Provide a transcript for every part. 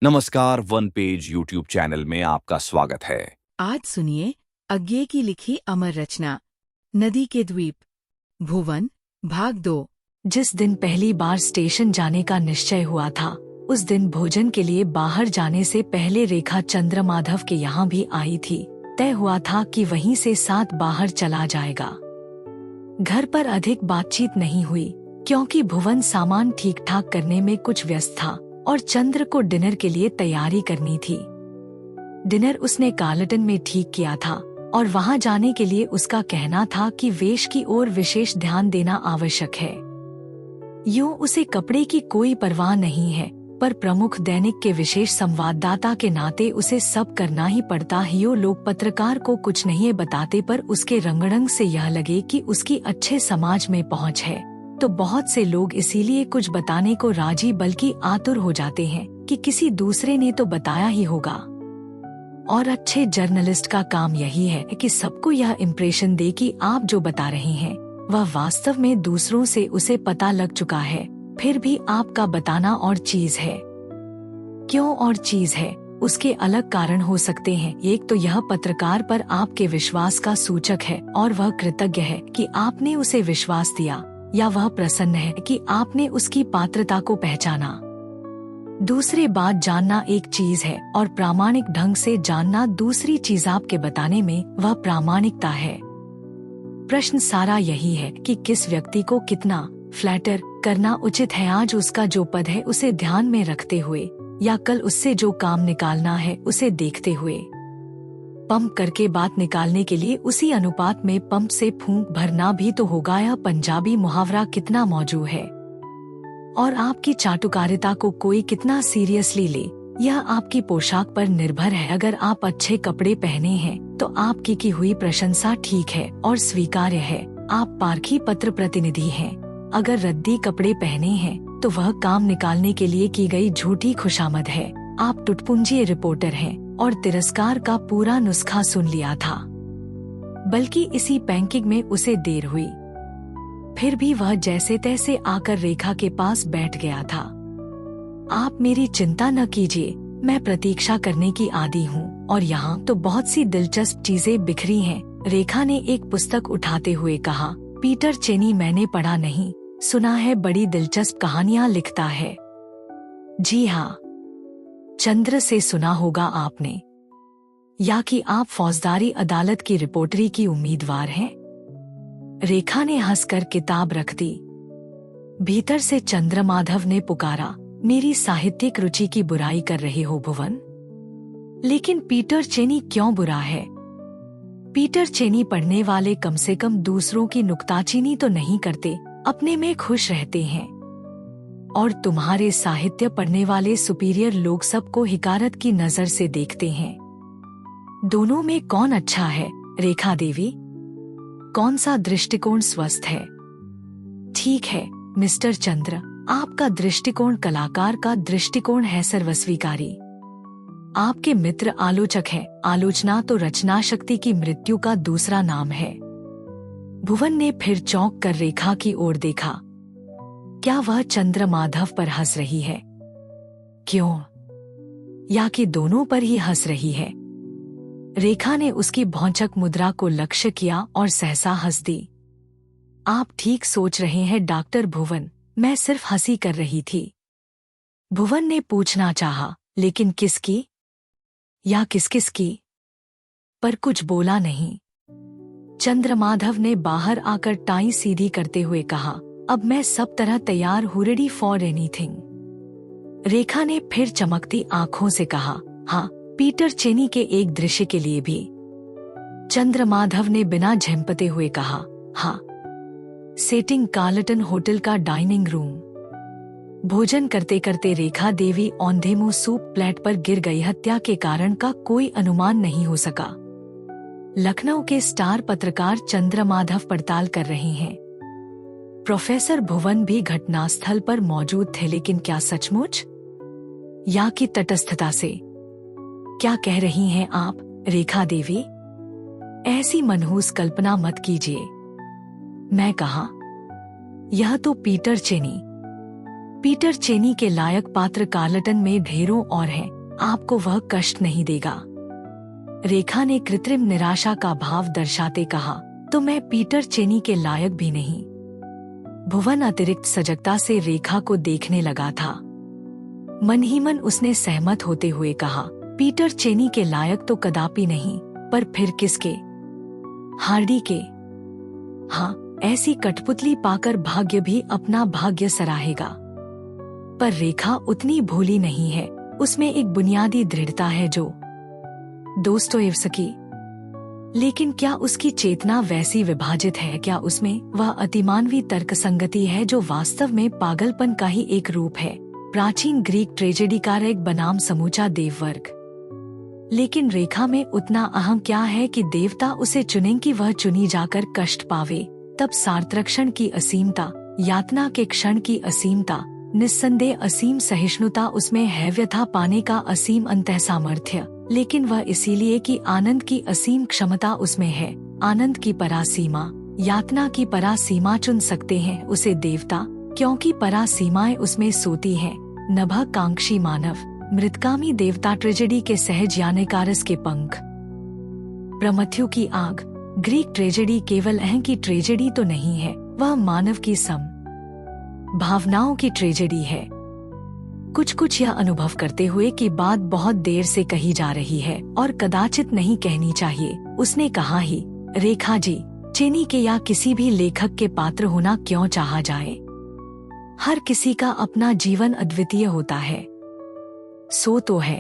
नमस्कार, one page YouTube channel में आपका स्वागत है। आज सुनिए अज्ञे की लिखी अमर रचना नदी के द्वीप भुवन भाग 2। जिस दिन पहली बार स्टेशन जाने का निश्चय हुआ था, उस दिन भोजन के लिए बाहर जाने से पहले रेखा चंद्रमाधव के यहाँ भी आई थी। तय हुआ था कि वहीं से साथ बाहर चला जाएगा। घर पर अधिक बातचीत नहीं हुई, क्योंकि भुवन सामान ठीक ठाक करने में कुछ व्यस्त था और चंद्र को डिनर के लिए तैयारी करनी थी। डिनर उसने कार्लटन में ठीक किया था और वहां जाने के लिए उसका कहना था कि वेश की ओर विशेष ध्यान देना आवश्यक है। यूं उसे कपड़े की कोई परवाह नहीं है, पर प्रमुख दैनिक के विशेष संवाददाता के नाते उसे सब करना ही पड़ता है। यो लोग पत्रकार को कुछ नहीं बताते, पर उसके रंगढ़ंग से यह लगे कि उसकी अच्छे समाज में पहुंच है, तो बहुत से लोग इसीलिए कुछ बताने को राजी बल्कि आतुर हो जाते हैं कि किसी दूसरे ने तो बताया ही होगा। और अच्छे जर्नलिस्ट का काम यही है कि सबको यह इम्प्रेशन दे कि आप जो बता रहे हैं वह वास्तव में दूसरों से उसे पता लग चुका है। फिर भी आपका बताना और चीज है। क्यों और चीज है, उसके अलग कारण हो सकते हैं। एक तो यह पत्रकार पर आपके विश्वास का सूचक है और वह कृतज्ञ है कि आपने उसे विश्वास दिया, या वह प्रसन्न है कि आपने उसकी पात्रता को पहचाना। दूसरी बात जानना एक चीज है और प्रामाणिक ढंग से जानना दूसरी चीज। आपके बताने में वह प्रामाणिकता है। प्रश्न सारा यही है कि किस व्यक्ति को कितना फ्लैटर करना उचित है। आज उसका जो पद है उसे ध्यान में रखते हुए, या कल उससे जो काम निकालना है उसे देखते हुए। पंप करके बात निकालने के लिए उसी अनुपात में पंप से फूंक भरना भी तो होगा। यह पंजाबी मुहावरा कितना मौजूद है और आपकी चाटुकारिता को कोई कितना सीरियसली ले, यह आपकी पोशाक पर निर्भर है। अगर आप अच्छे कपड़े पहने हैं तो आपकी की हुई प्रशंसा ठीक है और स्वीकार्य है। आप पारखी पत्र प्रतिनिधि हैं। अगर रद्दी कपड़े पहने हैं तो वह काम निकालने के लिए की गई झूठी खुशामद है। आप टुटपुंजी रिपोर्टर हैं और तिरस्कार का पूरा नुस्खा सुन लिया था। बल्कि इसी पैंकिंग में उसे देर हुई, फिर भी वह जैसे तैसे आकर रेखा के पास बैठ गया था। आप मेरी चिंता न कीजिए, मैं प्रतीक्षा करने की आदी हूँ और यहाँ तो बहुत सी दिलचस्प चीजें बिखरी हैं। रेखा ने एक पुस्तक उठाते हुए कहा, पीटर चेनी मैंने पढ़ा नहीं, सुना है बड़ी दिलचस्प कहानियाँ लिखता है। जी हाँ, चंद्र से सुना होगा आपने, या कि आप फौजदारी अदालत की रिपोर्टरी की उम्मीदवार हैं। रेखा ने हंसकर किताब रख दी। भीतर से चंद्रमाधव ने पुकारा, मेरी साहित्यिक रुचि की बुराई कर रहे हो भुवन? लेकिन पीटर चेनी क्यों बुरा है? पीटर चेनी पढ़ने वाले कम से कम दूसरों की नुक्ताचीनी तो नहीं करते, अपने में खुश रहते हैं। और तुम्हारे साहित्य पढ़ने वाले सुपीरियर लोग सबको हिकारत की नजर से देखते हैं। दोनों में कौन अच्छा है रेखा देवी? कौन सा दृष्टिकोण स्वस्थ है? ठीक है मिस्टर चंद्र, आपका दृष्टिकोण कलाकार का दृष्टिकोण है, सर्वस्वीकारी। आपके मित्र आलोचक हैं। आलोचना तो रचना शक्ति की मृत्यु का दूसरा नाम है। भुवन ने फिर चौंक कर रेखा की ओर देखा। क्या वह चंद्रमाधव पर हंस रही है? क्यों? या कि दोनों पर ही हंस रही है? रेखा ने उसकी भौंचक मुद्रा को लक्ष्य किया और सहसा हंस दी। आप ठीक सोच रहे हैं डॉक्टर भुवन, मैं सिर्फ हंसी कर रही थी। भुवन ने पूछना चाहा, लेकिन किसकी या किस की? पर कुछ बोला नहीं। चंद्रमाधव ने बाहर आकर टाई सीधी करते हुए कहा, अब मैं सब तरह तैयार हूँ, रेडी फॉर एनीथिंग। रेखा ने फिर चमकती आंखों से कहा, हाँ, पीटर चेनी के एक दृश्य के लिए भी। चंद्रमाधव ने बिना झेंपते हुए कहा, हाँ, सेटिंग कार्लटन होटल का डाइनिंग रूम। भोजन करते करते रेखा देवी औंधे मुंह सूप प्लेट पर गिर गई। हत्या के कारण का कोई अनुमान नहीं हो सका। लखनऊ के स्टार पत्रकार चंद्रमाधव पड़ताल कर रहे हैं। प्रोफेसर भुवन भी घटनास्थल पर मौजूद थे, लेकिन क्या सचमुच या कि तटस्थता से? क्या कह रही हैं आप रेखा देवी? ऐसी मनहूस कल्पना मत कीजिए। मैं कहा, यह तो पीटर चेनी। पीटर चेनी के लायक पात्र कार्लटन में ढेरों और हैं, आपको वह कष्ट नहीं देगा। रेखा ने कृत्रिम निराशा का भाव दर्शाते कहा, तो मैं पीटर चेनी के लायक भी नहीं। भुवन अतिरिक्त सजगता से रेखा को देखने लगा था। मन ही मन उसने सहमत होते हुए कहा, पीटर चेनी के लायक तो कदापि नहीं, पर फिर किसके? हार्डी के। हाँ, ऐसी कठपुतली पाकर भाग्य भी अपना भाग्य सराहेगा। पर रेखा उतनी भोली नहीं है, उसमें एक बुनियादी दृढ़ता है जो दोस्तोयेवस्की। लेकिन क्या उसकी चेतना वैसी विभाजित है? क्या उसमें वह अतिमानवी तर्कसंगति है जो वास्तव में पागलपन का ही एक रूप है? प्राचीन ग्रीक ट्रेजेडी का एक बनाम समूचा देववर्ग। लेकिन रेखा में उतना अहम क्या है कि देवता उसे चुनें कि वह चुनी जाकर कष्ट पावे? तब सार्त्रक्षण की असीमता, यातना के क्षण की असीमता, निस्संदेह असीम सहिष्णुता उसमें है, व्यथा पाने का असीम अंतः सामर्थ्य। लेकिन वह इसीलिए कि आनंद की असीम क्षमता उसमें है। आनंद की परासीमा, यातना की परासीमा चुन सकते हैं उसे देवता, क्योंकि परासीमाएं उसमें सोती हैं। नभकांक्षी मानव, मृतकामी देवता, ट्रेजेडी के सहज यानिकारस के पंख, प्रमथ्यु की आग। ग्रीक ट्रेजेडी केवल अहं की ट्रेजेडी तो नहीं है, वह मानव की सम भावनाओं की ट्रेजेडी है। कुछ कुछ यह अनुभव करते हुए कि बात बहुत देर से कही जा रही है और कदाचित नहीं कहनी चाहिए, उसने कहा ही, रेखा जी, चेनी के या किसी भी लेखक के पात्र होना क्यों चाहा जाए? हर किसी का अपना जीवन अद्वितीय होता है। सो तो है।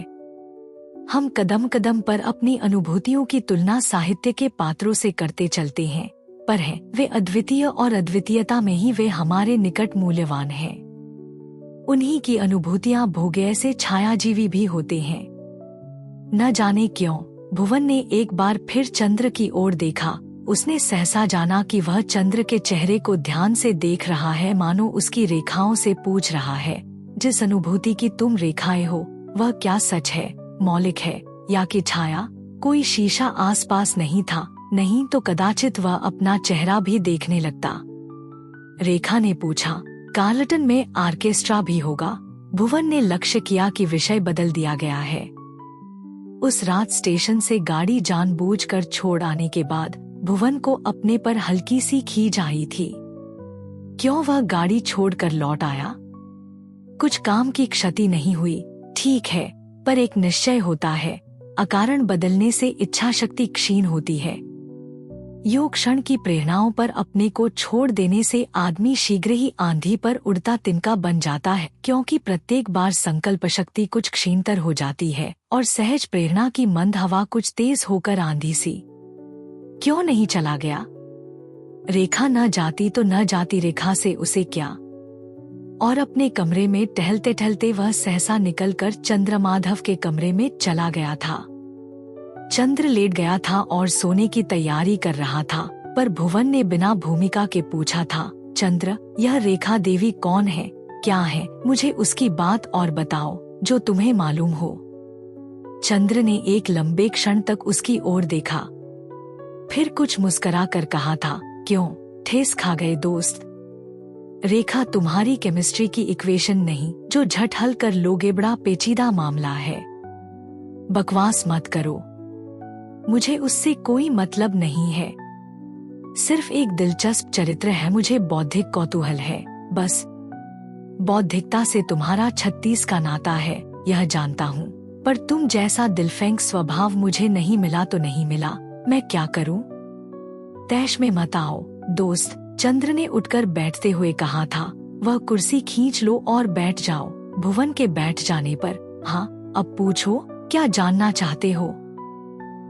हम कदम कदम पर अपनी अनुभूतियों की तुलना साहित्य के पात्रों से करते चलते हैं, पर हैं वे अद्वितीय और अद्वितीयता में ही वे हमारे निकट मूल्यवान हैं। उन्हीं की अनुभूतियां भोग्य से छायाजीवी भी होते हैं। न जाने क्यों भुवन ने एक बार फिर चंद्र की ओर देखा। उसने सहसा जाना कि वह चंद्र के चेहरे को ध्यान से देख रहा है, मानो उसकी रेखाओं से पूछ रहा है, जिस अनुभूति की तुम रेखाएं हो वह क्या सच है, मौलिक है या कि छाया? कोई शीशा आसपास नहीं था, नहीं तो कदाचित वह अपना चेहरा भी देखने लगता। रेखा ने पूछा, कार्लटन में आर्केस्ट्रा भी होगा? भुवन ने लक्ष्य किया कि विषय बदल दिया गया है। उस रात स्टेशन से गाड़ी जानबूझकर छोड़ आने के बाद भुवन को अपने पर हल्की सी खींच आई थी। क्यों वह गाड़ी छोड़कर लौट आया? कुछ काम की क्षति नहीं हुई, ठीक है, पर एक निश्चय होता है, अकारण बदलने से इच्छा शक्ति क्षीण होती है। योग क्षण की प्रेरणाओं पर अपने को छोड़ देने से आदमी शीघ्र ही आंधी पर उड़ता तिनका बन जाता है, क्योंकि प्रत्येक बार संकल्प शक्ति कुछ क्षीणतर हो जाती है और सहज प्रेरणा की मंद हवा कुछ तेज होकर आंधी सी। क्यों नहीं चला गया? रेखा न जाती तो न जाती, रेखा से उसे क्या? और अपने कमरे में टहलते टहलते वह सहसा निकलकर चंद्रमाधव के कमरे में चला गया था। चंद्र लेट गया था और सोने की तैयारी कर रहा था, पर भुवन ने बिना भूमिका के पूछा था, चंद्र, यह रेखा देवी कौन है, क्या है? मुझे उसकी बात और बताओ जो तुम्हें मालूम हो। चंद्र ने एक लंबे क्षण तक उसकी ओर देखा, फिर कुछ मुस्करा कर कहा था, क्यों ठेस खा गए दोस्त? रेखा तुम्हारी केमिस्ट्री की इक्वेशन नहीं जो झट हल कर लोगे, बड़ा पेचीदा मामला है। बकवास मत करो, मुझे उससे कोई मतलब नहीं है। सिर्फ एक दिलचस्प चरित्र है, मुझे बौद्धिक कौतूहल है, बस। बौद्धिकता से तुम्हारा 36 का नाता है, यह जानता हूँ, पर तुम जैसा दिलफेंग स्वभाव मुझे नहीं मिला तो नहीं मिला, मैं क्या करूँ? तैश में मत आओ दोस्त, चंद्र ने उठकर बैठते हुए कहा था। वह कुर्सी खींच लो और बैठ जाओ। भुवन के बैठ जाने पर, हाँ अब पूछो, क्या जानना चाहते हो?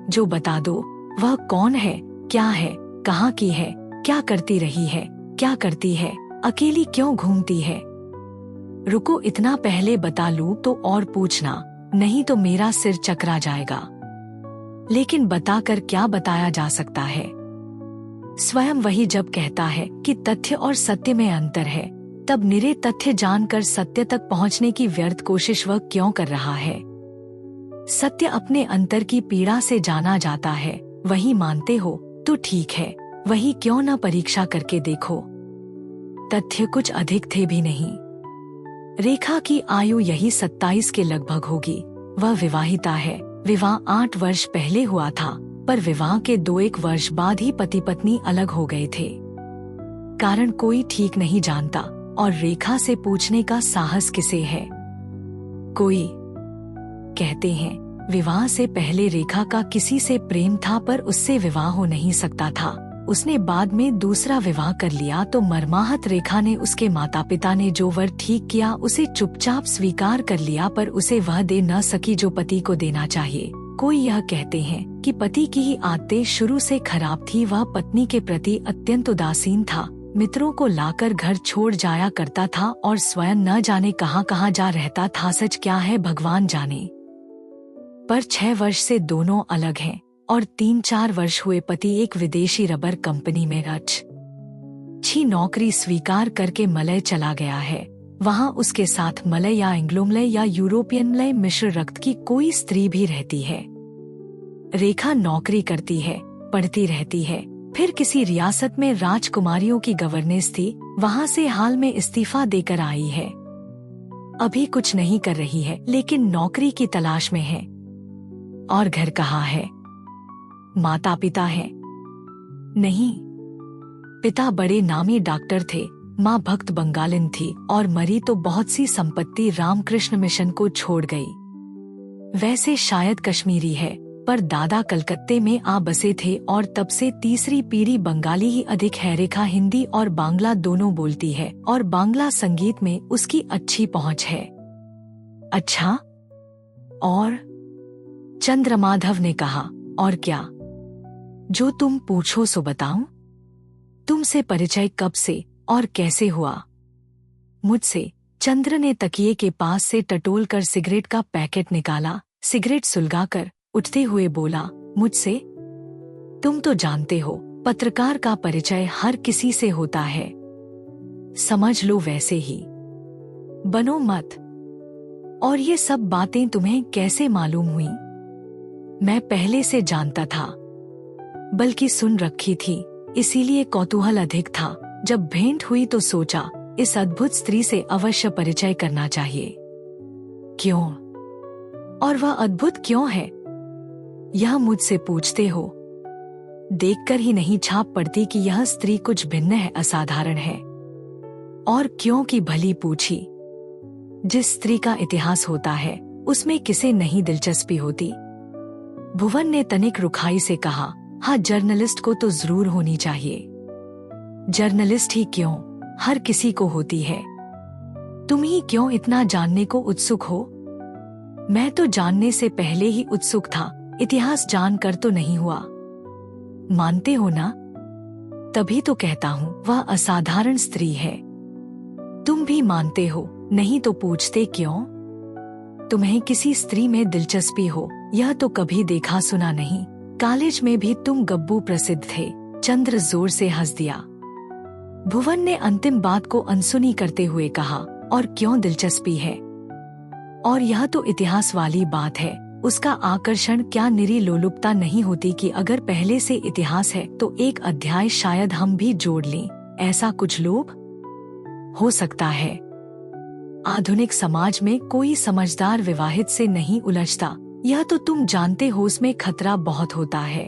जो बता दो, वह कौन है, क्या है, कहाँ की है, क्या करती रही है, क्या करती है, अकेली क्यों घूमती है? रुको, इतना पहले बता लूं तो और पूछना, नहीं तो मेरा सिर चकरा जाएगा। लेकिन बताकर क्या बताया जा सकता है? स्वयं वही जब कहता है कि तथ्य और सत्य में अंतर है, तब निरे तथ्य जानकर सत्य तक पहुंचने की व्यर्थ कोशिश वह क्यों कर रहा है? सत्य अपने अंतर की पीड़ा से जाना जाता है, वही मानते हो तो ठीक है, वही क्यों न परीक्षा करके देखो। तथ्य कुछ अधिक थे भी नहीं, रेखा की आयु यही 27 के लगभग होगी। वह विवाहिता है। विवाह 8 वर्ष पहले हुआ था, पर विवाह के 2-1 वर्ष बाद ही पति पत्नी अलग हो गए थे। कारण कोई ठीक नहीं जानता और रेखा से पूछने का साहस किसे है। कोई कहते हैं विवाह से पहले रेखा का किसी से प्रेम था, पर उससे विवाह हो नहीं सकता था। उसने बाद में दूसरा विवाह कर लिया तो मर्माहत रेखा ने उसके माता पिता ने जो वर ठीक किया उसे चुपचाप स्वीकार कर लिया, पर उसे वह दे न सकी जो पति को देना चाहिए। कोई यह कहते हैं कि पति की ही आदतें शुरू से खराब थी। वह पत्नी के प्रति अत्यंत उदासीन था, मित्रों को लाकर घर छोड़ जाया करता था और स्वयं न जाने कहां कहां जा रहता था। सच क्या है भगवान जाने। पर 6 वर्ष से दोनों अलग हैं और 3-4 वर्ष हुए पति एक विदेशी रबर कंपनी में अच्छी नौकरी स्वीकार करके मलय चला गया है। वहां उसके साथ मलय या एंग्लो मलय या यूरोपियन मलय मिश्र रक्त की कोई स्त्री भी रहती है। रेखा नौकरी करती है, पढ़ती रहती है, फिर किसी रियासत में राजकुमारियों की गवर्नेंस थी, वहां से हाल में इस्तीफा देकर आई है। अभी कुछ नहीं कर रही है, लेकिन नौकरी की तलाश में है। और घर कहाँ है? माता पिता है? नहीं, पिता बड़े नामी डॉक्टर थे, माँ भक्त बंगालिन थी और मरी तो बहुत सी संपत्ति रामकृष्ण मिशन को छोड़ गई। वैसे शायद कश्मीरी है, पर दादा कलकत्ते में आ बसे थे और तब से तीसरी पीढ़ी बंगाली ही अधिक है। रेखा हिंदी और बांग्ला दोनों बोलती है और बांग्ला संगीत में उसकी अच्छी पहुंच है। अच्छा, और? चंद्रमाधव ने कहा, और क्या? जो तुम पूछो सो बताऊं। तुमसे परिचय कब से और कैसे हुआ? मुझसे। चंद्र ने तकिए के पास से टटोल कर सिगरेट का पैकेट निकाला, सिगरेट सुलगाकर उठते हुए बोला, मुझसे? तुम तो जानते हो, पत्रकार का परिचय हर किसी से होता है। समझ लो वैसे ही। बनो मत। और ये सब बातें तुम्हें कैसे मालूम हुई? मैं पहले से जानता था, बल्कि सुन रखी थी, इसीलिए कौतूहल अधिक था। जब भेंट हुई तो सोचा इस अद्भुत स्त्री से अवश्य परिचय करना चाहिए। क्यों? और वह अद्भुत क्यों है? यह मुझसे पूछते हो? देखकर ही नहीं छाप पड़ती कि यह स्त्री कुछ भिन्न है, असाधारण है। और क्यों की भली पूछी। जिस स्त्री का इतिहास होता है उसमें किसे नहीं दिलचस्पी होती। भुवन ने तनिक रुखाई से कहा, हाँ, जर्नलिस्ट को तो जरूर होनी चाहिए। जर्नलिस्ट ही क्यों, हर किसी को होती है। तुम ही क्यों इतना जानने को उत्सुक हो? मैं तो जानने से पहले ही उत्सुक था, इतिहास जानकर तो नहीं हुआ। मानते हो ना? तभी तो कहता हूँ वह असाधारण स्त्री है। तुम भी मानते हो, नहीं तो पूछते क्यों? तुम्हें किसी स्त्री में दिलचस्पी हो यह तो कभी देखा सुना नहीं। कॉलेज में भी तुम गब्बू प्रसिद्ध थे। चंद्र जोर से हंस दिया। भुवन ने अंतिम बात को अनसुनी करते हुए कहा, और क्यों दिलचस्पी है? और यह तो इतिहास वाली बात है, उसका आकर्षण क्या निरी लोलुपता नहीं होती कि अगर पहले से इतिहास है तो एक अध्याय शायद हम भी जोड़ लें, ऐसा कुछ लोभ हो सकता है। आधुनिक समाज में कोई समझदार विवाहित से नहीं उलझता, यह तो तुम जानते हो, उसमें खतरा बहुत होता है।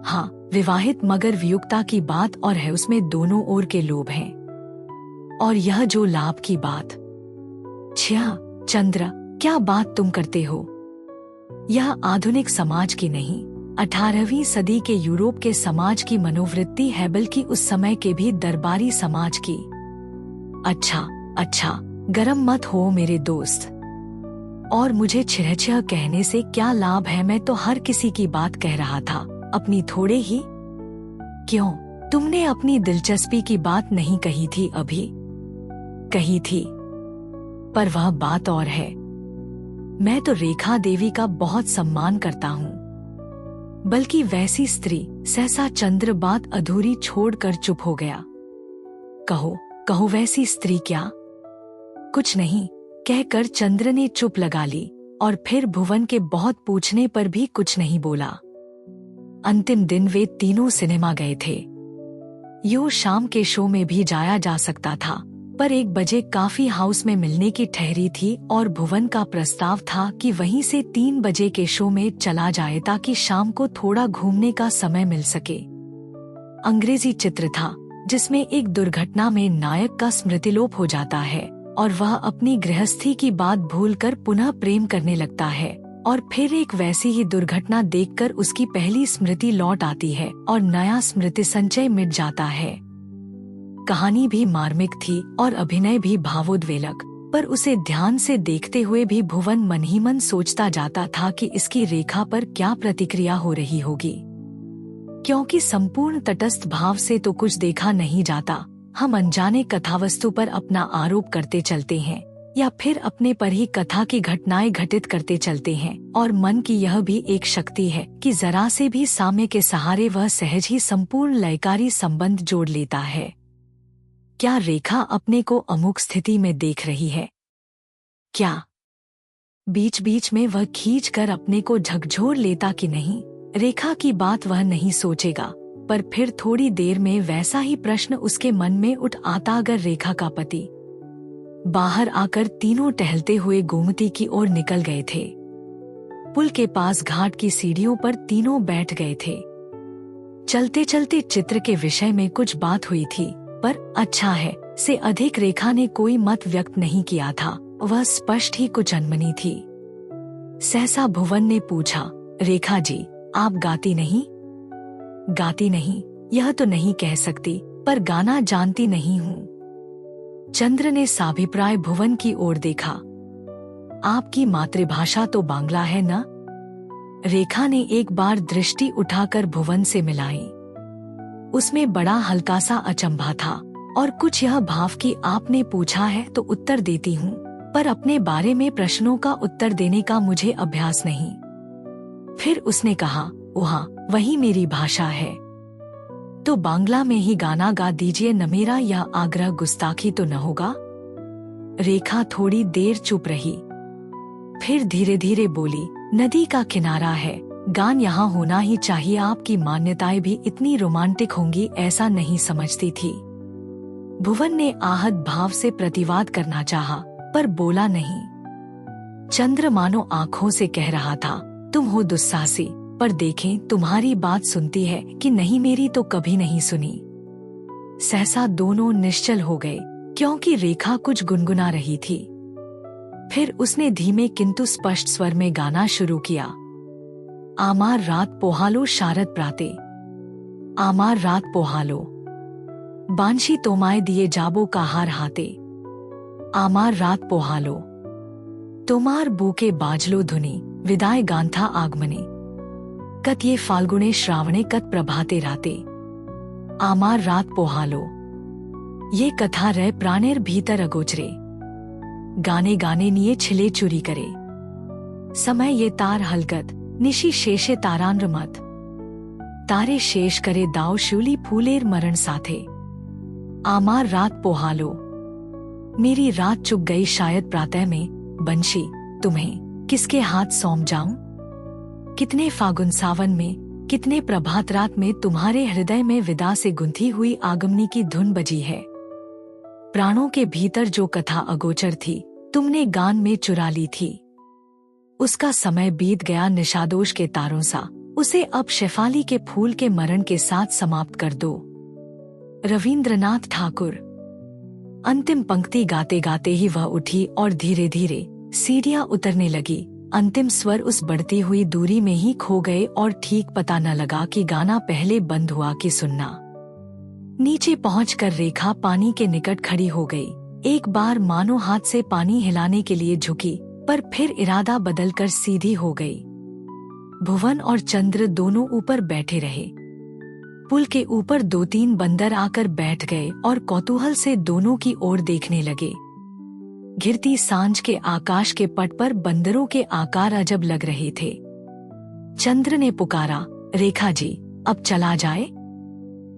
हाँ, विवाहित मगर वियुक्ता की बात और है, उसमें दोनों ओर के लोभ हैं। और यह जो लाभ की बात, छ्या चंद्र, क्या बात तुम करते हो? यह आधुनिक समाज की नहीं, 18वीं सदी के यूरोप के समाज की मनोवृत्ति है, बल्कि उस समय के भी दरबारी समाज की। अच्छा, गरम मत हो मेरे दोस्त। और मुझे छिह कहने से क्या लाभ है? मैं तो हर किसी की बात कह रहा था, अपनी थोड़े ही। क्यों? तुमने अपनी दिलचस्पी की बात नहीं कही थी अभी? कही थी, पर वह बात और है। मैं तो रेखा देवी का बहुत सम्मान करता हूँ, बल्कि वैसी स्त्री। सहसा चंद्र बात अधूरी छोड़कर चुप हो गया। कहो वैसी स्त्री क्या? कुछ नहीं, कहकर चंद्र ने चुप लगा ली और फिर भुवन के बहुत पूछने पर भी कुछ नहीं बोला। अंतिम दिन वे तीनों सिनेमा गए थे। यो शाम के शो में भी जाया जा सकता था, पर 1 बजे काफी हाउस में मिलने की ठहरी थी और भुवन का प्रस्ताव था कि वहीं से 3 बजे के शो में चला जाए ताकि शाम को थोड़ा घूमने का समय मिल सके। अंग्रेजी चित्र था जिसमें एक दुर्घटना में नायक का स्मृतिलोप हो जाता है और वह अपनी गृहस्थी की बात भूलकर पुनः प्रेम करने लगता है और फिर एक वैसी ही दुर्घटना देखकर उसकी पहली स्मृति लौट आती है और नया स्मृति संचय मिट जाता है। कहानी भी मार्मिक थी और अभिनय भी भावोद्वेलक, पर उसे ध्यान से देखते हुए भी भुवन मन ही मन सोचता जाता था कि इसकी रेखा पर क्या प्रतिक्रिया हो रही होगी। क्योंकि संपूर्ण तटस्थ भाव से तो कुछ देखा नहीं जाता, हम अनजाने कथावस्तु पर अपना आरोप करते चलते हैं या फिर अपने पर ही कथा की घटनाएं घटित करते चलते हैं। और मन की यह भी एक शक्ति है कि जरा से भी साम्य के सहारे वह सहज ही संपूर्ण लयकारी संबंध जोड़ लेता है। क्या रेखा अपने को अमुक स्थिति में देख रही है? क्या बीच बीच में वह खींच कर अपने को झकझोर लेता कि नहीं? रेखा की बात वह नहीं सोचेगा, पर फिर थोड़ी देर में वैसा ही प्रश्न उसके मन में उठ आता अगर रेखा का पति बाहर आकर तीनों टहलते हुए गोमती की ओर निकल गए थे। पुल के पास घाट की सीढ़ियों पर तीनों बैठ गए थे। चलते चलते चित्र के विषय में कुछ बात हुई थी, पर अच्छा है से अधिक रेखा ने कोई मत व्यक्त नहीं किया था। वह स्पष्ट ही कुछ अनमनी थी। सहसा भुवन ने पूछा, रेखा जी आप गाती नहीं? गाती नहीं यह तो नहीं कह सकती, पर गाना जानती नहीं हूँ। चंद्र ने साभिप्राय भुवन की ओर देखा। आपकी मातृभाषा तो बांग्ला है न? रेखा ने एक बार दृष्टि उठाकर भुवन से मिलाई। उसमें बड़ा हल्का सा अचंभा था और कुछ यह भाव कि आपने पूछा है तो उत्तर देती हूँ, पर अपने बारे में प्रश्नों का उत्तर देने का मुझे अभ्यास नहीं। फिर उसने कहा, वहाँ वही मेरी भाषा है, तो बांग्ला में ही गाना गा दीजिए न। मेरा यह आग्रह गुस्ताखी तो न होगा? रेखा थोड़ी देर चुप रही, फिर धीरे धीरे बोली, नदी का किनारा है, गान यहाँ होना ही चाहिए। आपकी मान्यताएं भी इतनी रोमांटिक होंगी ऐसा नहीं समझती थी। भुवन ने आहत भाव से प्रतिवाद करना चाहा, पर बोला नहीं। चंद्र मानो आंखों से कह रहा था, तुम हो दुस्साहसी, पर देखें तुम्हारी बात सुनती है कि नहीं, मेरी तो कभी नहीं सुनी। सहसा दोनों निश्चल हो गए, क्योंकि रेखा कुछ गुनगुना रही थी। फिर उसने धीमे किंतु स्पष्ट स्वर में गाना शुरू किया। आमार रात पोहालो शारद प्राते, आमार रात पोहालो, बांशी तोमाए दिए जाबो का हार हाते, आमार रात पोहालो, तोमार बूके बाजलो धुनी, विदाय गांथा आगमने, कत ये फाल्गुने श्रावणे कत प्रभाते राते, आमार रात पोहालो। ये कथा रह प्राणेर भीतर अगोचरे, गाने गाने निये छिले चुरी करे, समय ये तार हलगत निशी शेषे तारांद्र मत, तारे शेष करे दाव शूली फूलेर मरण साथे, आमार रात पोहालो। मेरी रात चुक गई शायद प्रातः में, बंशी तुम्हें किसके हाथ सौंप जाऊं? कितने फागुन सावन में, कितने प्रभात रात में तुम्हारे हृदय में विदा से गुंथी हुई आगमनी की धुन बजी है। प्राणों के भीतर जो कथा अगोचर थी, तुमने गान में चुरा ली थी। उसका समय बीत गया निशादोष के तारों सा, उसे अब शेफाली के फूल के मरण के साथ समाप्त कर दो। रवींद्रनाथ ठाकुर। अंतिम पंक्ति गाते गाते ही वह उठी और धीरे धीरे सीढ़ियां उतरने लगी। अंतिम स्वर उस बढ़ती हुई दूरी में ही खो गए और ठीक पता न लगा कि गाना पहले बंद हुआ कि सुनना। नीचे पहुंचकर रेखा पानी के निकट खड़ी हो गई। एक बार मानो हाथ से पानी हिलाने के लिए झुकी, पर फिर इरादा बदलकर सीधी हो गई। भुवन और चंद्र दोनों ऊपर बैठे रहे। पुल के ऊपर 2-3 बंदर आकर बैठ गए और कौतूहल से दोनों की ओर देखने लगे। घिरती सांझ के आकाश के पट पर बंदरों के आकार अजब लग रहे थे। चंद्र ने पुकारा, रेखा जी अब चला जाए?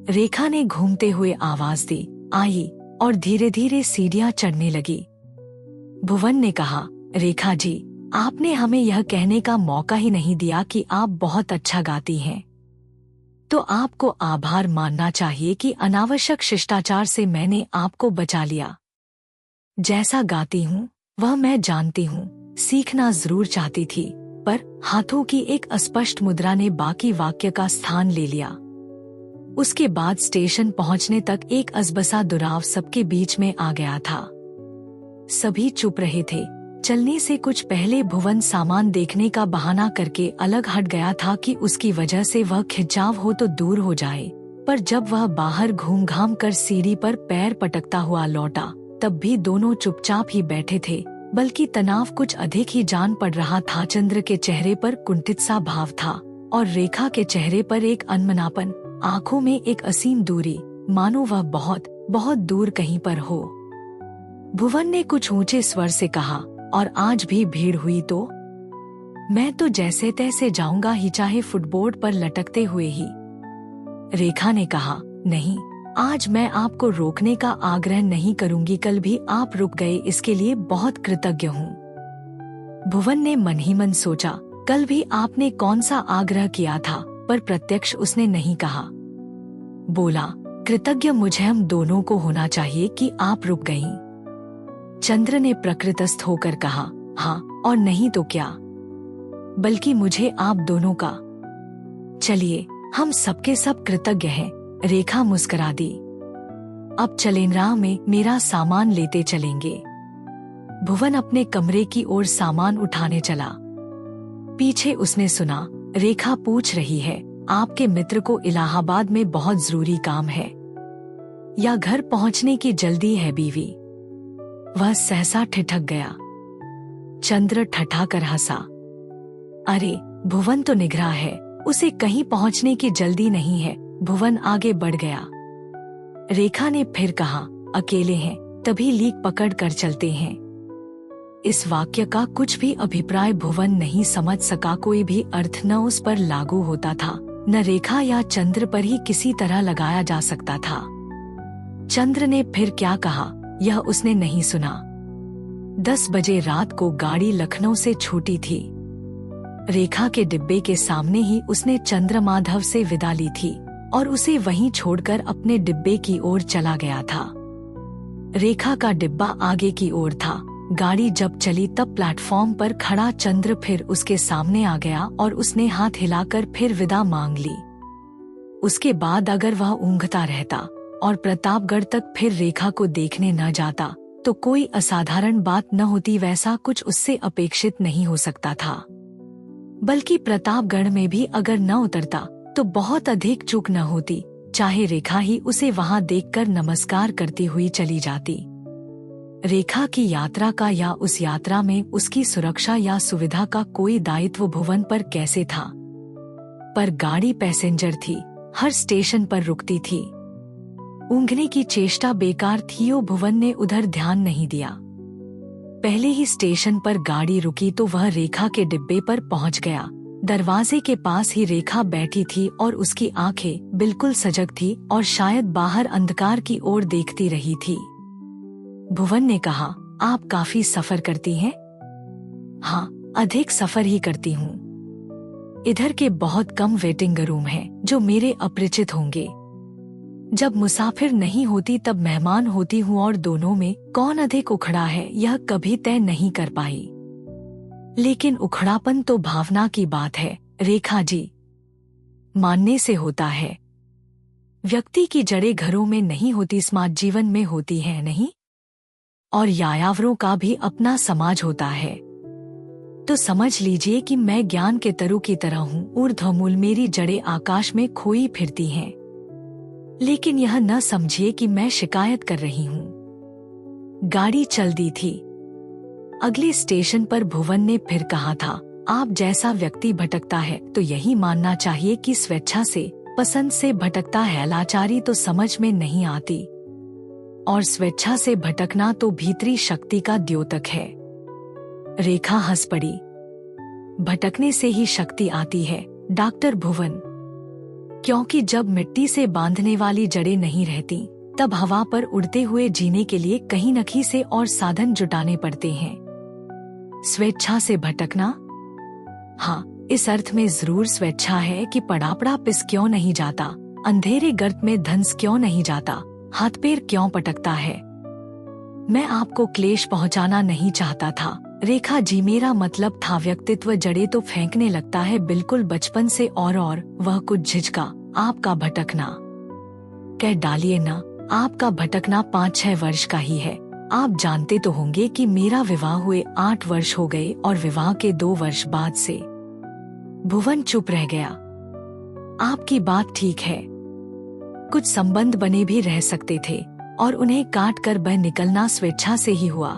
रेखा ने घूमते हुए आवाज दी, आई, और धीरे धीरे सीढ़ियां चढ़ने लगी। भुवन ने कहा, रेखा जी आपने हमें यह कहने का मौका ही नहीं दिया कि आप बहुत अच्छा गाती हैं। तो आपको आभार मानना चाहिए कि अनावश्यक शिष्टाचार से मैंने आपको बचा लिया। जैसा गाती हूँ वह मैं जानती हूँ, सीखना जरूर चाहती थी, पर हाथों की एक अस्पष्ट मुद्रा ने बाकी वाक्य का स्थान ले लिया। उसके बाद स्टेशन पहुंचने तक एक अजबसा दुराव सबके बीच में आ गया था। सभी चुप रहे थे। चलने से कुछ पहले भुवन सामान देखने का बहाना करके अलग हट गया था कि उसकी वजह से वह खिंचाव हो तो दूर हो जाए, पर जब वह बाहर घूम घाम कर सीढ़ी पर पैर पटकता हुआ लौटा तब भी दोनों चुपचाप ही बैठे थे, बल्कि तनाव कुछ अधिक ही जान पड़ रहा था। चंद्र के चेहरे पर कुंठित सा भाव था और रेखा के चेहरे पर एक अनमनापन, आंखों में एक असीम दूरी, मानो वह बहुत बहुत दूर कहीं पर हो। भुवन ने कुछ ऊंचे स्वर से कहा, और आज भी भीड़ हुई तो? मैं तो जैसे तैसे जाऊंगा ही, चाहे फुटबोर्ड पर लटकते हुए ही। रेखा ने कहा, नहीं, आज मैं आपको रोकने का आग्रह नहीं करूंगी, कल भी आप रुक गए, इसके लिए बहुत कृतज्ञ हूँ। भुवन ने मन ही मन सोचा, कल भी आपने कौन सा आग्रह किया था, पर प्रत्यक्ष उसने नहीं कहा। बोला, कृतज्ञ मुझे हम दोनों को होना चाहिए कि आप रुक गईं। चंद्र ने प्रकृतस्थ होकर कहा, हाँ और नहीं तो क्या, बल्कि मुझे आप दोनों का। चलिए, हम सबके सब कृतज्ञ हैं। रेखा मुस्कुरा दी। अब चलेंद्रा में मेरा सामान लेते चलेंगे। भुवन अपने कमरे की ओर सामान उठाने चला। पीछे उसने सुना, रेखा पूछ रही है, आपके मित्र को इलाहाबाद में बहुत जरूरी काम है या घर पहुंचने की जल्दी है बीवी? वह सहसा ठिठक गया। चंद्र ठठाकर हंसा। अरे, भुवन तो निगरा है, उसे कहीं पहुंचने की जल्दी नहीं है। भुवन आगे बढ़ गया। रेखा ने फिर कहा, अकेले हैं, तभी लीक पकड़ कर चलते हैं। इस वाक्य का कुछ भी अभिप्राय भुवन नहीं समझ सका। कोई भी अर्थ न उस पर लागू होता था, न रेखा या चंद्र पर ही किसी तरह लगाया जा सकता था। चंद्र ने फिर क्या कहा, यह उसने नहीं सुना। 10 बजे रात को गाड़ी लखनऊ से छूटी थी। रेखा के डिब्बे के सामने ही उसने चंद्रमाधव से विदा ली थी और उसे वहीं छोड़कर अपने डिब्बे की ओर चला गया था। रेखा का डिब्बा आगे की ओर था। गाड़ी जब चली तब प्लेटफॉर्म पर खड़ा चंद्र फिर उसके सामने आ गया और उसने हाथ हिलाकर फिर विदा मांग ली। उसके बाद अगर वह ऊँघता रहता और प्रतापगढ़ तक फिर रेखा को देखने न जाता तो कोई असाधारण बात न होती, वैसा कुछ उससे अपेक्षित नहीं हो सकता था। बल्कि प्रतापगढ़ में भी अगर न उतरता तो बहुत अधिक चूक न होती, चाहे रेखा ही उसे वहां देखकर नमस्कार करती हुई चली जाती। रेखा की यात्रा का या उस यात्रा में उसकी सुरक्षा या सुविधा का कोई दायित्व भुवन पर कैसे था? पर गाड़ी पैसेंजर थी, हर स्टेशन पर रुकती थी। ऊँघने की चेष्टा बेकार थी। भुवन ने उधर ध्यान नहीं दिया। पहले ही स्टेशन पर गाड़ी रुकी तो वह रेखा के डिब्बे पर पहुंच गया। दरवाजे के पास ही रेखा बैठी थी और उसकी आंखें बिल्कुल सजग थी और शायद बाहर अंधकार की ओर देखती रही थी। भुवन ने कहा, आप काफी सफर करती हैं? हाँ, अधिक सफर ही करती हूँ। इधर के बहुत कम वेटिंग रूम हैं जो मेरे अपरिचित होंगे। जब मुसाफिर नहीं होती तब मेहमान होती हूँ और दोनों में कौन अधिक उखड़ा है यह कभी तय नहीं कर पाई। लेकिन उखड़ापन तो भावना की बात है रेखा जी, मानने से होता है। व्यक्ति की जड़ें घरों में नहीं होती, समाज जीवन में होती है, नहीं? और यायावरों का भी अपना समाज होता है। तो समझ लीजिए कि मैं ज्ञान के तरु की तरह हूँ, ऊर्ध्वमूल मेरी जड़ें आकाश में खोई फिरती हैं। लेकिन यह न समझिए कि मैं शिकायत कर रही हूँ। गाड़ी चल दी थी। अगले स्टेशन पर भुवन ने फिर कहा था, आप जैसा व्यक्ति भटकता है तो यही मानना चाहिए कि स्वेच्छा से, पसंद से भटकता है। लाचारी तो समझ में नहीं आती और स्वेच्छा से भटकना तो भीतरी शक्ति का द्योतक है। रेखा हंस पड़ी। भटकने से ही शक्ति आती है डॉक्टर भुवन, क्योंकि जब मिट्टी से बांधने वाली जड़ें नहीं रहती तब हवा पर उड़ते हुए जीने के लिए कहीं न कहीं से और साधन जुटाने पड़ते हैं। स्वेच्छा से भटकना, हाँ, इस अर्थ में जरूर स्वेच्छा है कि पड़ापड़ा पिस क्यों नहीं जाता, अंधेरे गर्त में धंस क्यों नहीं जाता, हाथ पैर क्यों पटकता है। मैं आपको क्लेश पहुंचाना नहीं चाहता था रेखा जी, मेरा मतलब था व्यक्तित्व जड़े तो फेंकने लगता है बिल्कुल बचपन से। और वह कुछ झिझका। आपका भटकना कह डालिए ना, आपका भटकना 5-6 वर्ष का ही है। आप जानते तो होंगे कि मेरा विवाह हुए 8 वर्ष हो गए और विवाह के 2 वर्ष बाद से। भुवन चुप रह गया। आपकी बात ठीक है, कुछ संबंध बने भी रह सकते थे और उन्हें काट कर बह निकलना स्वेच्छा से ही हुआ,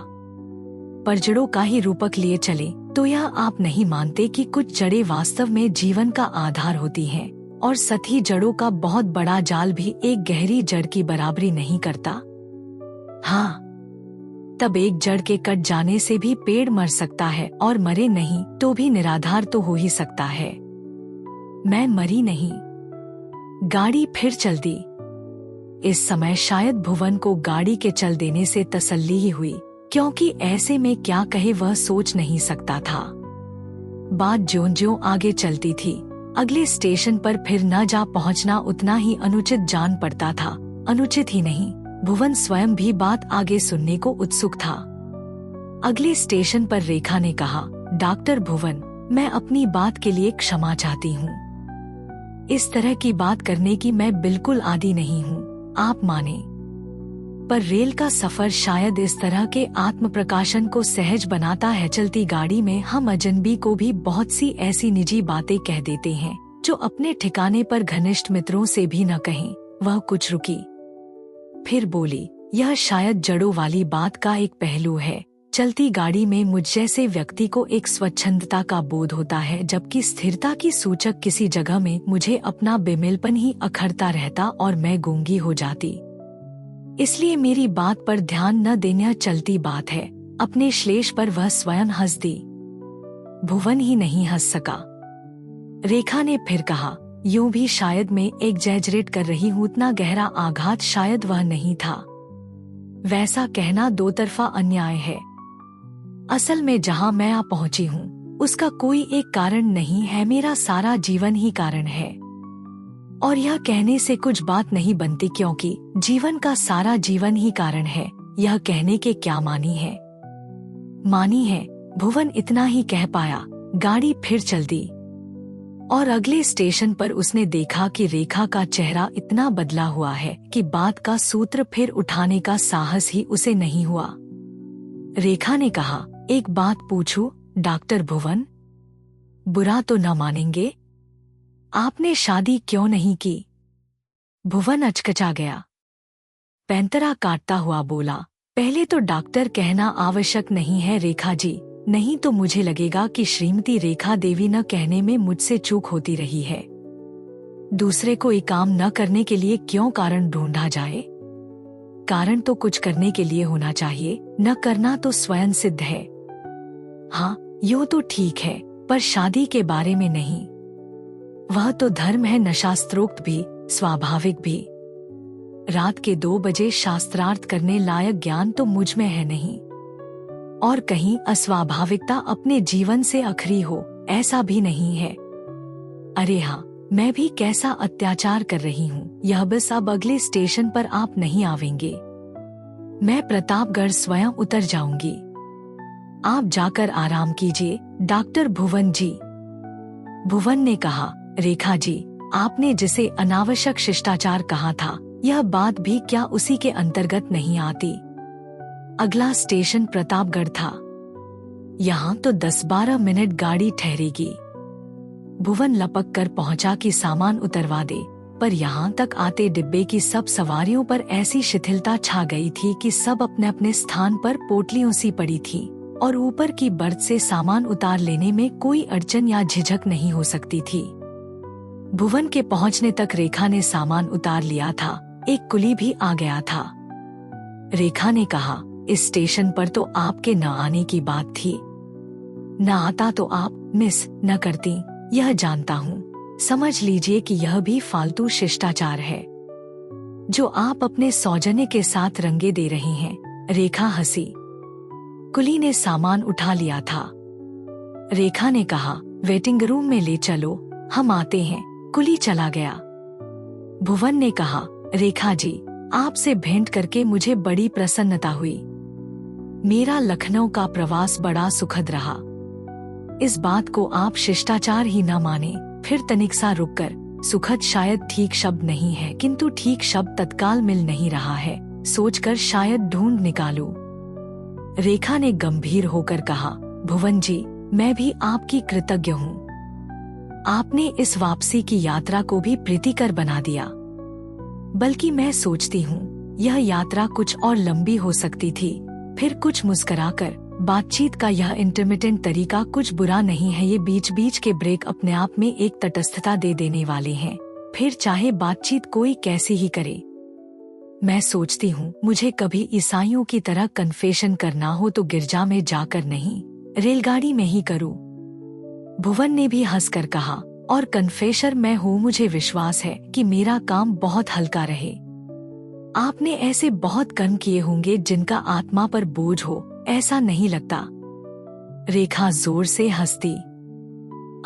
पर जड़ों का ही रूपक लिए चले तो यह आप नहीं मानते कि कुछ जड़ें वास्तव में जीवन का आधार होती हैं और सतही जड़ों का बहुत बड़ा जाल भी एक गहरी जड़ की बराबरी नहीं करता। हाँ, तब एक जड़ के कट जाने से भी पेड़ मर सकता है और मरे नहीं तो भी निराधार तो हो ही सकता है। मैं मरी नहीं। गाड़ी फिर चल दी। इस समय शायद भुवन को गाड़ी के चल देने से तसल्ली ही हुई, क्योंकि ऐसे में क्या कहे वह सोच नहीं सकता था। बात ज्यों-ज्यों आगे चलती थी, अगले स्टेशन पर फिर न जा पहुंचना उतना ही अनुचित जान पड़ता था। अनुचित ही नहीं, भुवन स्वयं भी बात आगे सुनने को उत्सुक था। अगले स्टेशन पर रेखा ने कहा, डॉक्टर भुवन, मैं अपनी बात के लिए क्षमा चाहती हूँ। इस तरह की बात करने की मैं बिल्कुल आदी नहीं हूँ, आप माने। पर रेल का सफर शायद इस तरह के आत्म प्रकाशन को सहज बनाता है। चलती गाड़ी में हम अजनबी को भी बहुत सी ऐसी निजी बातें कह देते हैं जो अपने ठिकाने पर घनिष्ठ मित्रों से भी न कहें। वह कुछ रुकी, फिर बोली, यह शायद जड़ों वाली बात का एक पहलू है। चलती गाड़ी में मुझ जैसे व्यक्ति को एक स्वच्छंदता का बोध होता है, जबकि स्थिरता की सूचक किसी जगह में मुझे अपना बेमेलपन ही अखरता रहता और मैं गूंगी हो जाती। इसलिए मेरी बात पर ध्यान न देना चलती बात है। अपने श्लेष पर वह स्वयं हंस दी। भुवन ही नहीं हंस सका। रेखा ने फिर कहा, यूं भी शायद मैं एग्जैजरेट कर रही हूँ, उतना गहरा आघात शायद वह नहीं था। वैसा कहना दो तरफा अन्याय है। असल में जहाँ मैं आ पहुँची हूँ उसका कोई एक कारण नहीं है, मेरा सारा जीवन ही कारण है। और यह कहने से कुछ बात नहीं बनती, क्योंकि जीवन का सारा जीवन ही कारण है। यह कहने के क्या मानी है? मानी है। भुवन इतना ही कह पाया। गाड़ी फिर चल दी और अगले स्टेशन पर उसने देखा कि रेखा का चेहरा इतना बदला हुआ है कि बात का सूत्र फिर उठाने का साहस ही उसे नहीं हुआ। रेखा ने कहा, एक बात पूछूं डॉक्टर भुवन? बुरा तो न मानेंगे? आपने शादी क्यों नहीं की? भुवन अचकचा गया। पैंतरा काटता हुआ बोला, पहले तो डॉक्टर कहना आवश्यक नहीं है रेखा जी, नहीं तो मुझे लगेगा कि श्रीमती रेखा देवी न कहने में मुझसे चूक होती रही है। दूसरे को ये काम न करने के लिए क्यों कारण ढूंढा जाए? कारण तो कुछ करने के लिए होना चाहिए, न करना तो स्वयं सिद्ध है। हाँ, यो तो ठीक है, पर शादी के बारे में नहीं। वह तो धर्म है, न शास्त्रोक्त भी, स्वाभाविक भी। रात के 2 बजे शास्त्रार्थ करने लायक ज्ञान तो मुझ में है नहीं। और कहीं अस्वाभाविकता अपने जीवन से अखरी हो, ऐसा भी नहीं है। अरे हाँ, मैं भी कैसा अत्याचार कर रही हूँ। यह बस अब अगले स्टेशन पर आप नहीं आवेंगे। मैं प्रतापगढ़ स्वयं उतर जाऊंगी। आप जाकर आराम कीजिए डॉक्टर भुवन जी। भुवन ने कहा, रेखा जी, आपने जिसे अनावश्यक शिष्टाचार कहा था, यह बात भी क्या उसी के अंतर्गत नहीं आती? अगला स्टेशन प्रतापगढ़ था। यहाँ तो 10-12 मिनट गाड़ी ठहरेगी। भुवन लपक कर पहुंचा कि सामान उतरवा दे, पर यहाँ तक आते डिब्बे की सब सवारियों पर ऐसी शिथिलता छा गई थी कि सब अपने अपने स्थान पर पोटलियों सी पड़ी थी और ऊपर की बर्थ से सामान उतार लेने में कोई अड़चन या झिझक नहीं हो सकती थी। भुवन के पहुंचने तक रेखा ने सामान उतार लिया था। एक कुली भी आ गया था। रेखा ने कहा, इस स्टेशन पर तो आपके न आने की बात थी। न आता तो आप मिस न करती, यह जानता हूँ। समझ लीजिए कि यह भी फालतू शिष्टाचार है जो आप अपने सौजन्य के साथ रंगे दे रही हैं। रेखा हंसी। कुली ने सामान उठा लिया था। रेखा ने कहा, वेटिंग रूम में ले चलो, हम आते हैं। कुली चला गया। भुवन ने कहा, रेखा जी, आपसे भेंट करके मुझे बड़ी प्रसन्नता हुई। मेरा लखनऊ का प्रवास बड़ा सुखद रहा। इस बात को आप शिष्टाचार ही न माने। फिर तनिक सा रुककर, सुखद शायद ठीक शब्द नहीं है, किंतु ठीक शब्द तत्काल मिल नहीं रहा है, सोचकर शायद ढूंढ निकालूं। रेखा ने गंभीर होकर कहा, भुवन जी, मैं भी आपकी कृतज्ञ हूँ। आपने इस वापसी की यात्रा को भी प्रीतिकर बना दिया। बल्कि मैं सोचती हूँ यह यात्रा कुछ और लंबी हो सकती थी। फिर कुछ मुस्कुराकर, बातचीत का यह इंटरमिटेंट तरीका कुछ बुरा नहीं है। ये बीच बीच के ब्रेक अपने आप में एक तटस्थता दे देने वाले हैं। फिर चाहे बातचीत कोई कैसी ही करे। मैं सोचती हूँ मुझे कभी ईसाइयों की तरह कन्फेशन करना हो तो गिरजा में जाकर नहीं, रेलगाड़ी में ही करूँ। भुवन ने भी हंसकर कहा, और कन्फेशर मैं हूँ। मुझे विश्वास है कि मेरा काम बहुत हल्का रहे। आपने ऐसे बहुत कर्म किए होंगे जिनका आत्मा पर बोझ हो, ऐसा नहीं लगता? रेखा जोर से हंसती।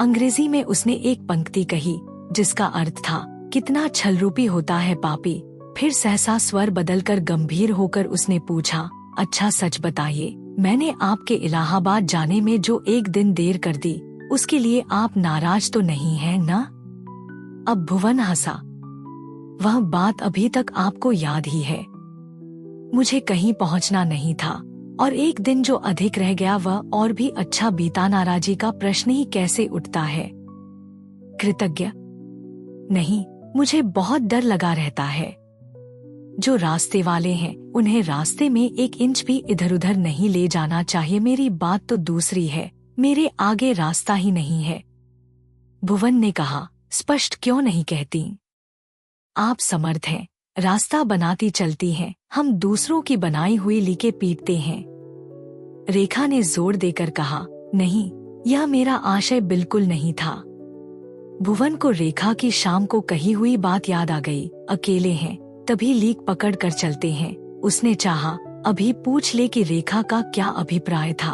अंग्रेजी में उसने एक पंक्ति कही जिसका अर्थ था, कितना छलरूपी होता है पापी। फिर सहसा स्वर बदलकर गंभीर होकर उसने पूछा, अच्छा सच बताइए, मैंने आपके इलाहाबाद जाने में जो एक दिन देर कर दी, उसके लिए आप नाराज तो नहीं हैं ना? अब भुवन हंसा। वह बात अभी तक आपको याद ही है। मुझे कहीं पहुंचना नहीं था, और एक दिन जो अधिक रह गया वह और भी अच्छा बीता। नाराजी का प्रश्न ही कैसे उठता है। कृतज्ञ नहीं, मुझे बहुत डर लगा रहता है। जो रास्ते वाले हैं उन्हें रास्ते में एक इंच भी इधर उधर नहीं ले जाना चाहिए। मेरी बात तो दूसरी है, मेरे आगे रास्ता ही नहीं है। भुवन ने कहा, स्पष्ट क्यों नहीं कहती? आप समर्थ हैं, रास्ता बनाती चलती हैं, हम दूसरों की बनाई हुई लीकें पीटते हैं। रेखा ने जोर देकर कहा, नहीं, यह मेरा आशय बिल्कुल नहीं था। भुवन को रेखा की शाम को कही हुई बात याद आ गई। अकेले हैं तभी लीक पकड़ कर चलते हैं। उसने चाहा अभी पूछ ले कि रेखा का क्या अभिप्राय था,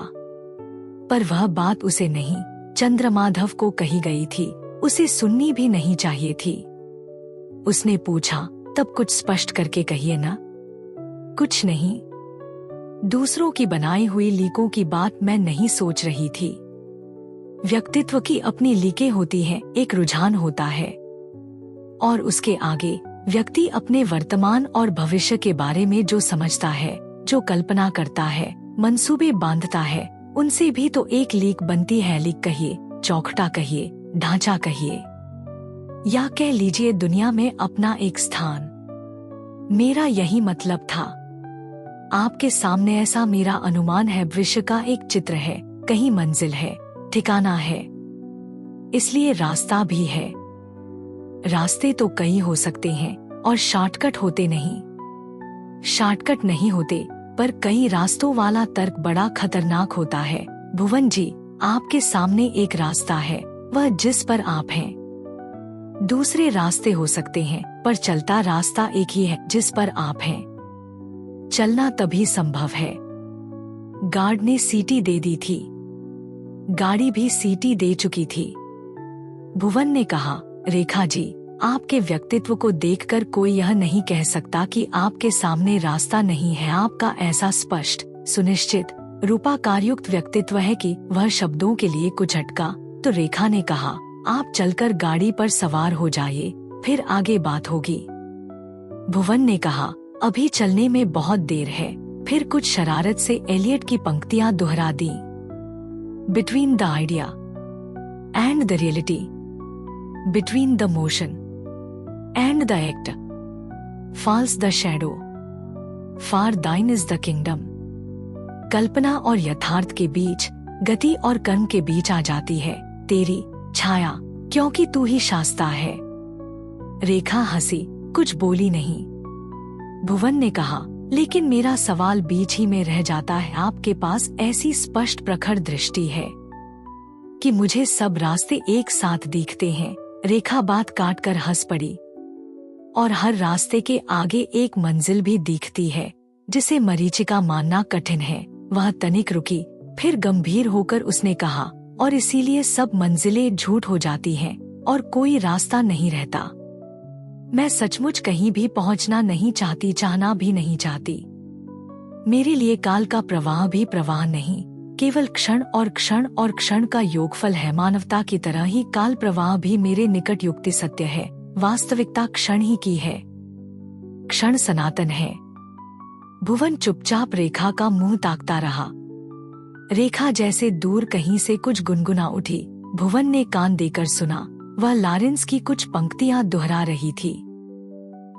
पर वह बात उसे नहीं, चंद्रमाधव को कही गई थी। उसे सुननी भी नहीं चाहिए थी। उसने पूछा, तब कुछ स्पष्ट करके कहिए ना। कुछ नहीं, दूसरों की बनाई हुई लीकों की बात मैं नहीं सोच रही थी। व्यक्तित्व की अपनी लीकें होती हैं, एक रुझान होता है, और उसके आगे व्यक्ति अपने वर्तमान और भविष्य के बारे में जो समझता है, जो कल्पना करता है, मंसूबे बांधता है, उनसे भी तो एक लीक बनती है। लीक कहिए, चौखटा कहिए, ढांचा कहिए, या कह लीजिए दुनिया में अपना एक स्थान। मेरा यही मतलब था। आपके सामने ऐसा मेरा अनुमान है, भविष्य का एक चित्र है, कहीं मंजिल है, ठिकाना है, इसलिए रास्ता भी है। रास्ते तो कई हो सकते हैं और शॉर्टकट होते नहीं। शॉर्टकट नहीं होते, पर कई रास्तों वाला तर्क बड़ा खतरनाक होता है। भुवन जी, आपके सामने एक रास्ता है, वह जिस पर आप हैं। दूसरे रास्ते हो सकते हैं, पर चलता रास्ता एक ही है जिस पर आप हैं। चलना तभी संभव है। गार्ड ने सीटी दे दी थी। गाड़ी भी सीटी दे चुकी थी। भुवन ने कहा, रेखा जी, आपके व्यक्तित्व को देखकर कोई यह नहीं कह सकता कि आपके सामने रास्ता नहीं है। आपका ऐसा स्पष्ट, सुनिश्चित, रूपाकारयुक्त व्यक्तित्व है कि वह शब्दों के लिए कुछ अटका। तो रेखा ने कहा, आप चलकर गाड़ी पर सवार हो जाइए, फिर आगे बात होगी। भुवन ने कहा, अभी चलने में बहुत देर है। फिर कुछ शरारत से एलियट की पंक्तियां दोहरा दी। Between the idea and the reality, between the motion and the act, falls the shadow, for thine is the kingdom. कल्पना और यथार्थ के बीच, गति और कर्म के बीच आ जाती है तेरी छाया, क्योंकि तू ही शास्ता है। रेखा हंसी, कुछ बोली नहीं। भुवन ने कहा, लेकिन मेरा सवाल बीच ही में रह जाता है। आपके पास ऐसी स्पष्ट प्रखर दृष्टि है कि मुझे सब रास्ते एक साथ दिखते हैं। रेखा बात काट कर हंस पड़ी। और हर रास्ते के आगे एक मंजिल भी दिखती है, जिसे मरीचिका मानना कठिन है। वह तनिक रुकी, फिर गंभीर होकर उसने कहा, और इसीलिए सब मंजिलें झूठ हो जाती हैं और कोई रास्ता नहीं रहता। मैं सचमुच कहीं भी पहुंचना नहीं चाहती, चाहना भी नहीं चाहती। मेरे लिए काल का प्रवाह भी प्रवाह नहीं, केवल क्षण और क्षण का योगफल है। मानवता की तरह ही काल प्रवाह भी मेरे निकट युक्ति सत्य है। वास्तविकता क्षण ही की है, क्षण सनातन है। भुवन चुपचाप रेखा का मुंह ताकता रहा। रेखा जैसे दूर कहीं से कुछ गुनगुना उठी। भुवन ने कान देकर सुना। वह लॉरेंस की कुछ पंक्तियां दोहरा रही थी।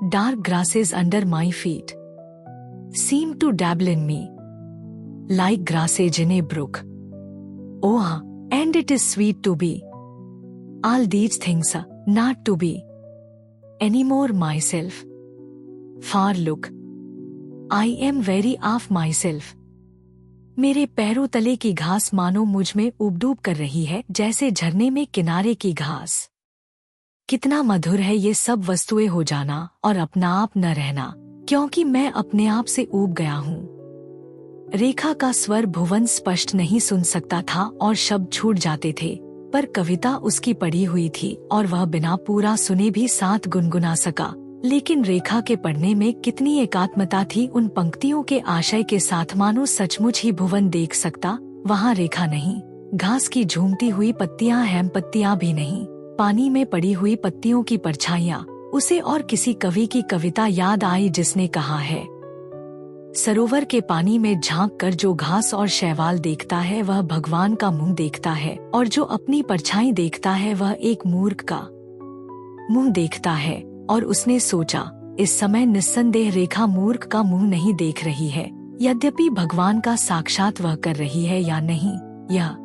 Dark grasses under my feet seem to dabble in me like grasses in a brook. Oh, and it is sweet to be all these things not to be any more myself. Far look, I am very of myself. मेरे पैरों तले की घास मानो मुझ में उबडूब कर रही है, जैसे झरने में किनारे की घास। कितना मधुर है ये सब वस्तुएं हो जाना और अपना आप न रहना, क्योंकि मैं अपने आप से ऊब गया हूँ। रेखा का स्वर भुवन स्पष्ट नहीं सुन सकता था और शब्द छूट जाते थे, पर कविता उसकी पढ़ी हुई थी और वह बिना पूरा सुने भी साथ गुनगुना सका। लेकिन रेखा के पढ़ने में कितनी एकात्मता थी उन पंक्तियों के आशय के साथ, मानो सचमुच ही भुवन देख सकता। वहाँ रेखा नहीं, घास की झूमती हुई पत्तियां, हेम पत्तियां भी नहीं, पानी में पड़ी हुई पत्तियों की परछाइयां। उसे और किसी कवि की कविता याद आई जिसने कहा है, सरोवर के पानी में झांक कर जो घास और शैवाल देखता है वह भगवान का मुंह देखता है, और जो अपनी परछाई देखता है वह एक मूर्ख का मुंह देखता है। और उसने सोचा, इस समय निस्संदेह रेखा मूर्ख का मुंह नहीं देख रही है, यद्यपि भगवान का साक्षात वह कर रही है या नहीं, यह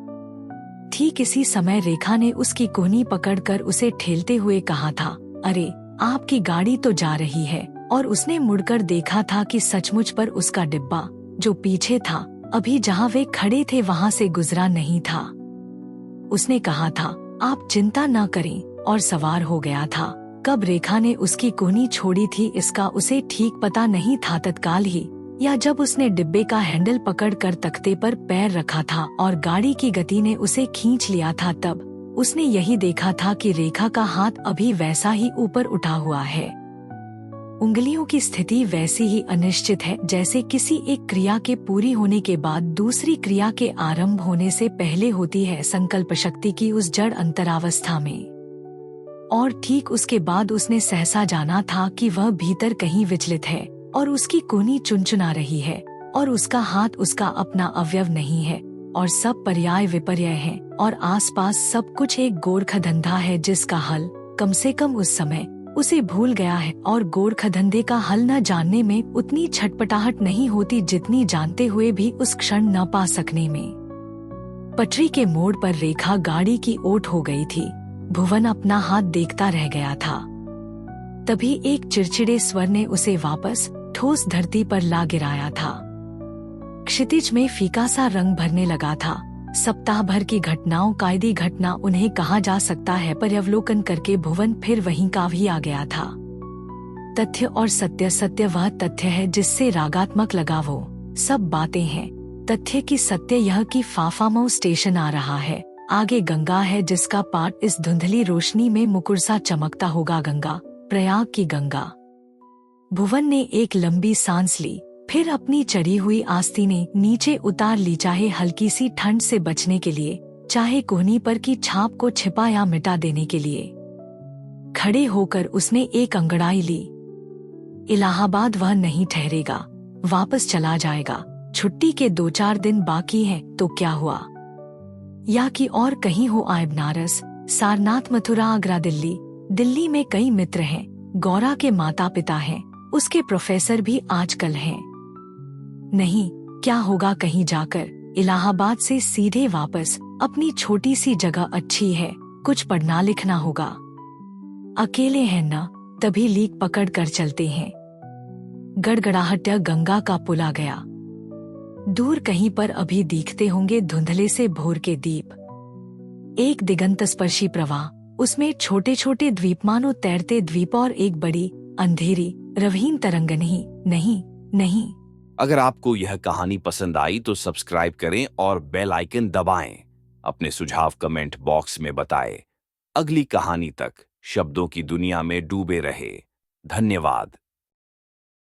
ठीक इसी समय रेखा ने उसकी कोहनी पकड़कर उसे ठेलते हुए कहा था, अरे आपकी गाड़ी तो जा रही है। और उसने मुड़कर देखा था कि सचमुच पर उसका डिब्बा, जो पीछे था, अभी जहाँ वे खड़े थे वहाँ से गुजरा नहीं था। उसने कहा था, आप चिंता न करें, और सवार हो गया था। कब रेखा ने उसकी कोहनी छोड़ी थी इसका उसे ठीक पता नहीं था, तत्काल ही या जब उसने डिब्बे का हैंडल पकड़कर तख्ते पर पैर रखा था और गाड़ी की गति ने उसे खींच लिया था, तब उसने यही देखा था कि रेखा का हाथ अभी वैसा ही ऊपर उठा हुआ है। उंगलियों की स्थिति वैसी ही अनिश्चित है जैसे किसी एक क्रिया के पूरी होने के बाद दूसरी क्रिया के आरंभ होने से पहले होती है, संकल्प शक्ति की उस जड़ अंतरावस्था में। और ठीक उसके बाद उसने सहसा जाना था कि वह भीतर कहीं विचलित है और उसकी कोहनी चुनचुना रही है, और उसका हाथ उसका अपना अवयव नहीं है, और सब पर्याय विपर्य है, और आसपास सब कुछ एक गोरख धंधा है जिसका हल कम से कम उस समय उसे भूल गया है। और गोरख धंधे का हल न जानने में उतनी छटपटाहट नहीं होती जितनी जानते हुए भी उस क्षण न पा सकने में। पटरी के मोड़ पर रेखा गाड़ी की ओट हो गई थी। भुवन अपना हाथ देखता रह गया था। तभी एक चिड़चिड़े स्वर ने उसे वापस ठोस धरती पर ला गिराया था। क्षितिज में फीका सा रंग भरने लगा था। सप्ताह भर की घटनाओं, कायदी घटना उन्हें कहा जा सकता है, पर अवलोकन करके भुवन फिर वहीं का भी आ गया था। तथ्य और सत्य, सत्य वह तथ्य है जिससे रागात्मक लगाव हो। सब बातें हैं तथ्य की। सत्य यह कि फाफामऊ स्टेशन आ रहा है, आगे गंगा है जिसका पाट इस धुंधली रोशनी में मुकुरसा चमकता होगा। गंगा, प्रयाग की गंगा। भुवन ने एक लंबी सांस ली, फिर अपनी चढ़ी हुई आस्तीनें नीचे उतार ली, चाहे हल्की सी ठंड से बचने के लिए, चाहे कोहनी पर की छाप को छिपा या मिटा देने के लिए। खड़े होकर उसने एक अंगड़ाई ली। इलाहाबाद वह नहीं ठहरेगा, वापस चला जाएगा। छुट्टी के 2-4 दिन बाकी हैं, तो क्या हुआ? या कि और कहीं हो आए, बनारस, सारनाथ, मथुरा, आगरा, दिल्ली। दिल्ली में कई मित्र हैं। गौरा के माता पिता हैं, उसके प्रोफेसर भी आजकल हैं। नहीं, क्या होगा कहीं जाकर? इलाहाबाद से सीधे वापस। अपनी छोटी सी जगह अच्छी है, कुछ पढ़ना लिखना होगा। अकेले हैं न, तभी लीक पकड़ कर चलते हैं। गड़गड़ाहट गंगा का पुल आ गया। दूर कहीं पर अभी दिखते होंगे धुंधले से भोर के दीप। एक दिगंत स्पर्शी प्रवाह, उसमें छोटे छोटे द्वीप मानो तैरते द्वीप, और एक बड़ी अंधेरी रवहीन तरंग। नहीं नहीं नहीं। अगर आपको यह कहानी पसंद आई तो सब्सक्राइब करें और बेल आइकन दबाएं। अपने सुझाव कमेंट बॉक्स में बताएं। अगली कहानी तक शब्दों की दुनिया में डूबे रहे। धन्यवाद।